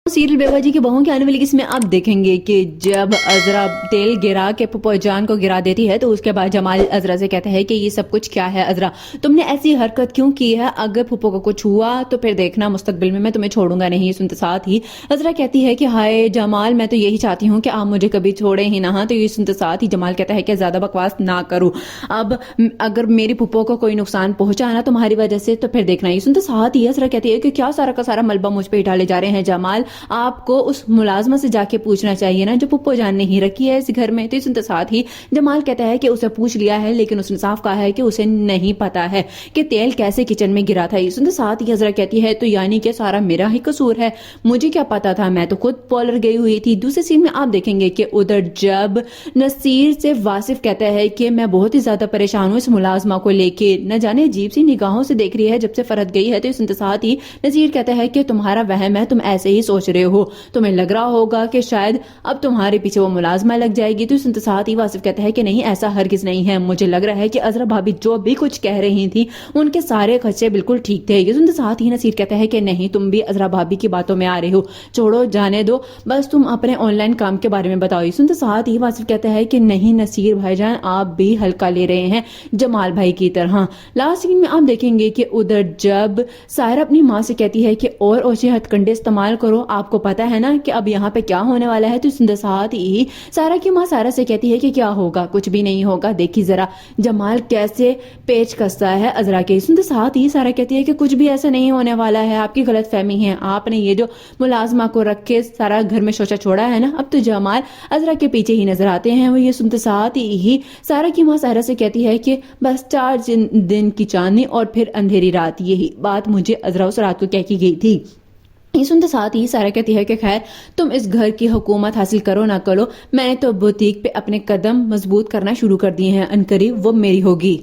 Serial बेवजह की बहू के आने वाली किस्में आप देखेंगे कि जब अजरा तेल गिरा के पुप्पो जान को गिरा देती है तो उसके बाद जमाल अजरा से कहता है कि ये सब कुछ क्या है अजरा, तुमने ऐसी हरकत क्यों की है, अगर पुप्पो को कुछ हुआ तो फिर देखना मुस्तकबिल में मैं तुम्हें छोड़ूंगा नहीं। सुनते साथ ही अजरा कहती है कि हाय जमाल, मैं तो यही चाहती हूँ कि आप मुझे कभी छोड़े ही ना। तो ये सुनते साथ ही जमाल कहता है कि ज्यादा बकवास ना करूँ, अब अगर मेरी पुप्पो को कोई नुकसान पहुंचा ना तुम्हारी वजह से तो फिर देखना। ये सुनते साथ ही अजरा कहती है कि क्या सारा का सारा मलबा मुझ पे डाले जा रहे हैं जमाल, आपको उस मुलाजमा से जाके पूछना चाहिए ना जो पुप्पो जान ने ही रखी है इस घर में। तो इस साथ ही जमाल कहता है कि उसे पूछ लिया है लेकिन उसने साफ कहा है कि उसे नहीं पता है कि तेल कैसे किचन में गिरा था। इस साथ ही हजरा कहती है तो यानी कि सारा मेरा ही कसूर है, मुझे क्या पता था, मैं तो खुद पॉलर गई हुई थी। दूसरे सीन में आप देखेंगे कि उधर जब नसीर से वासिफ कहता है कि मैं बहुत ही ज्यादा परेशान हूँ इस मुलाजमा को लेके, न जाने अजीब सी निगाहों से देख रही है जब से फरहत गई है। तो इस साथ ही नसीर कहता है कि तुम्हारा वहम है, तुम ऐसे ही सोच रहे हो, तुम्हें लग रहा होगा कि शायद अब तुम्हारे पीछे वो मुलाजमा लग जाएगी। तो इस साथ ही वासिफ कहता है कि नहीं ऐसा हरगिज नहीं है, मुझे लग रहा है कि अजरा भाभी जो भी कुछ कह रही थी उनके सारे खर्चे बिल्कुल ठीक थे। ये साथ ही नसीर कहता है कि नहीं तुम भी अजरा भाभी की बातों में आ रहे हो, छोड़ो जाने दो, बस तुम अपने ऑनलाइन काम के बारे में बताओ। सुनते साथ ही वासिफ कहता है कि नहीं नसीर भाईजान आप भी हल्का ले रहे हैं जमाल भाई की तरह। लास्ट सीन में आप देखेंगे कि उधर जब सायरा अपनी माँ से कहती है कि और ओछे हथकंडे इस्तेमाल करो, आपको पता है ना कि अब यहाँ पे क्या होने वाला है। तो सुनते साथ ही सायरा की माँ सायरा से कहती है कि क्या होगा, कुछ भी नहीं होगा, देखी जरा जमाल कैसे पेच कसता है अजरा के। सुनते साथ ही सायरा कहती है कि कुछ भी ऐसा नहीं होने वाला है, आपकी गलतफहमी है, आपने ये जो मुलाजमा को रख के सारा घर में शोचा छोड़ा है ना, अब तो जमाल अजरा के पीछे ही नजर आते हैं। वो ये सुनते साथ ही सायरा की माँ सायरा से कहती है कि बस 4 दिन की चांदनी और फिर अंधेरी रात, यही बात मुझे अजरा उस रात को कह की गई थी। ये सुनते साथ ही सारा कहती है कि खैर तुम इस घर की हुकूमत हासिल करो ना करो, मैंने तो बुटीक पे अपने कदम मजबूत करना शुरू कर दिए हैं, अनकरीब वो मेरी होगी।